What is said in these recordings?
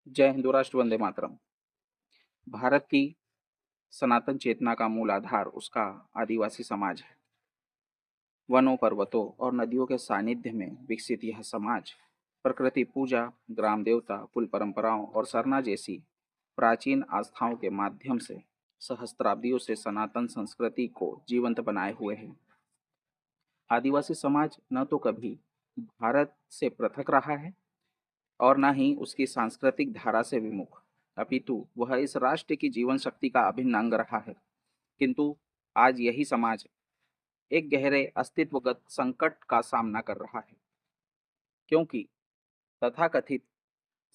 जय हिंदू राष्ट्र वंदे मातरम। भारत की सनातन चेतना का मूल आधार उसका आदिवासी समाज है। वनों, पर्वतों और नदियों के सानिध्य में विकसित यह समाज प्रकृति पूजा, ग्राम देवता, कुल परंपराओं और सरना जैसी प्राचीन आस्थाओं के माध्यम से सहस्त्राब्दियों से सनातन संस्कृति को जीवंत बनाए हुए है। आदिवासी समाज न तो कभी भारत से पृथक रहा है और न ही उसकी सांस्कृतिक धारा से विमुख, अपितु वह इस राष्ट्र की जीवन शक्ति का अभिन्न अंग रहा है। किंतु आज यही समाज एक गहरे अस्तित्वगत संकट का सामना कर रहा है, क्योंकि तथाकथित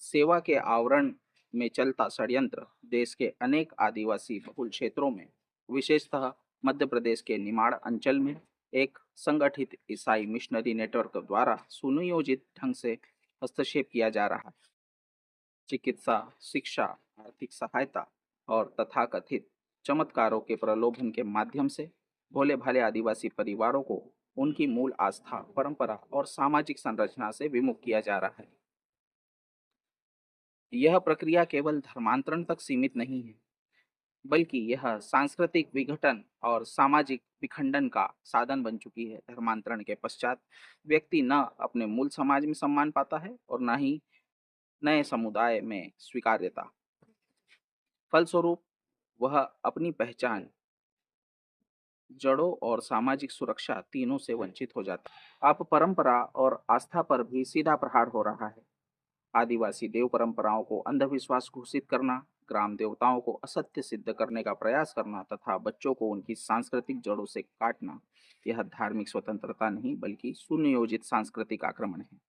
सेवा के आवरण में चलता षड्यंत्र देश के अनेक आदिवासी बहुल क्षेत्रों में, विशेषतः मध्य प्रदेश के निमाड़ अंचल में एक संगठित ईसाई मिशनरी नेटवर्क द्वारा सुनियोजित ढंग से हस्तक्षेप किया जा रहा है। चिकित्सा, शिक्षा, आर्थिक सहायता और तथाकथित चमत्कारों के प्रलोभन के माध्यम से भोले भाले आदिवासी परिवारों को उनकी मूल आस्था, परंपरा और सामाजिक संरचना से विमुख किया जा रहा है। यह प्रक्रिया केवल धर्मांतरण तक सीमित नहीं है, बल्कि यह सांस्कृतिक विघटन और सामाजिक विखंडन का साधन बन चुकी है। धर्मांतरण के पश्चात व्यक्ति न अपने मूल समाज में सम्मान पाता है और न ही नए समुदाय में स्वीकार्यता। फलस्वरूप वह अपनी पहचान, जड़ों और सामाजिक सुरक्षा तीनों से वंचित हो जाता है। अब परंपरा और आस्था पर भी सीधा प्रहार हो रहा है। आदिवासी देव परंपराओं को अंधविश्वास घोषित करना, ग्राम देवताओं को असत्य सिद्ध करने का प्रयास करना तथा बच्चों को उनकी सांस्कृतिक जड़ों से काटना, यह धार्मिक स्वतंत्रता नहीं बल्कि सुनियोजित सांस्कृतिक आक्रमण है।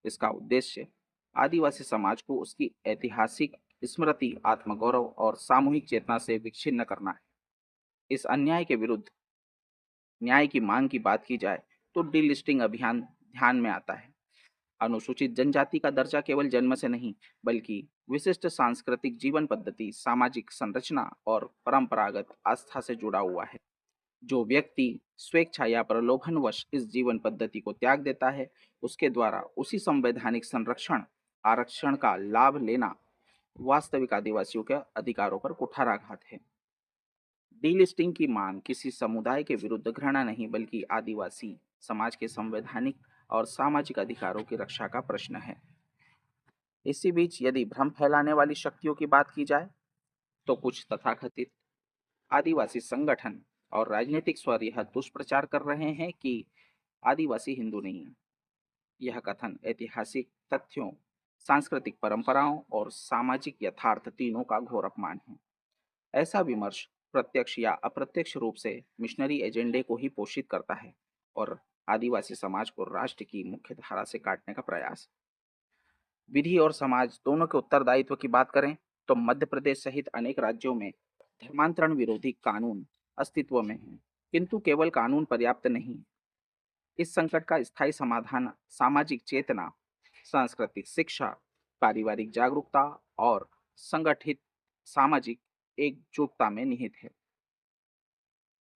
इसका उद्देश्य आदिवासी समाज को उसकी ऐतिहासिक स्मृति, आत्मगौरव और सामूहिक चेतना से विच्छिन्न करना है। इस अन्याय के विरुद्ध न्याय की मांग की बात की जाए तो डीलिस्टिंग अभियान ध्यान में आता है। अनुसूचित जनजाति का दर्जा केवल जन्म से नहीं, बल्कि विशिष्ट सांस्कृतिक जीवन पद्धति, सामाजिक संरचना और परंपरागत आस्था से जुड़ा हुआ है। जो व्यक्ति स्वेच्छा या प्रलोभनवश इस जीवन पद्धति को त्याग देता है, उसके द्वारा उसी संवैधानिक संरक्षण, आरक्षण का लाभ लेना वास्तविक आदिवासियों के अधिकारों पर कुठाराघात है। डीलिस्टिंग की मांग किसी समुदाय के विरुद्ध घृणा नहीं, बल्कि आदिवासी समाज के संवैधानिक और सामाजिक अधिकारों की रक्षा का प्रश्न है। इसी बीच यदि भ्रम फैलाने वाली शक्तियों की बात की जाए तो कुछ तथाकथित आदिवासी संगठन और राजनीतिक स्वर यह दुष्प्रचार कर रहे हैं कि आदिवासी हिंदू नहीं है। यह कथन ऐतिहासिक तथ्यों, सांस्कृतिक परंपराओं और सामाजिक यथार्थ तीनों का घोर अपमान है। ऐसा विमर्श प्रत्यक्ष या अप्रत्यक्ष रूप से मिशनरी एजेंडे को ही पोषित करता है और आदिवासी समाज को राष्ट्र की मुख्य धारा से काटने का प्रयास। विधि और समाज दोनों के उत्तरदायित्व की बात करें तो मध्य प्रदेश सहित अनेक राज्यों में धर्मांतरण विरोधी कानून अस्तित्व में है, किंतु केवल कानून पर्याप्त नहीं। इस संकट का स्थायी समाधान सामाजिक चेतना, सांस्कृतिक शिक्षा, पारिवारिक जागरूकता और संगठित सामाजिक एकजुटता में निहित है।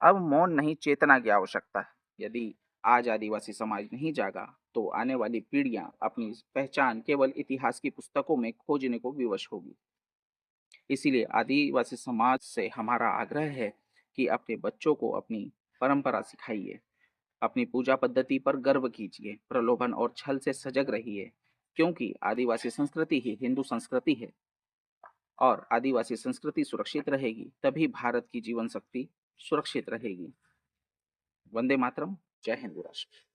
अब मौन नहीं, चेतना की आवश्यकता है। यदि आज आदिवासी समाज नहीं जागा तो आने वाली पीढ़ियां अपनी पहचान केवल इतिहास की पुस्तकों में खोजने को विवश होगी। इसीलिए आदिवासी समाज से हमारा आग्रह है कि अपने बच्चों को अपनी परंपरा सिखाइए, अपनी पूजा पद्धति पर गर्व कीजिए, प्रलोभन और छल से सजग रहिए, क्योंकि आदिवासी संस्कृति ही हिंदू संस्कृति है और आदिवासी संस्कृति सुरक्षित रहेगी तभी भारत की जीवन शक्ति सुरक्षित रहेगी। वंदे मातरम। जय हिंद राष्ट्र।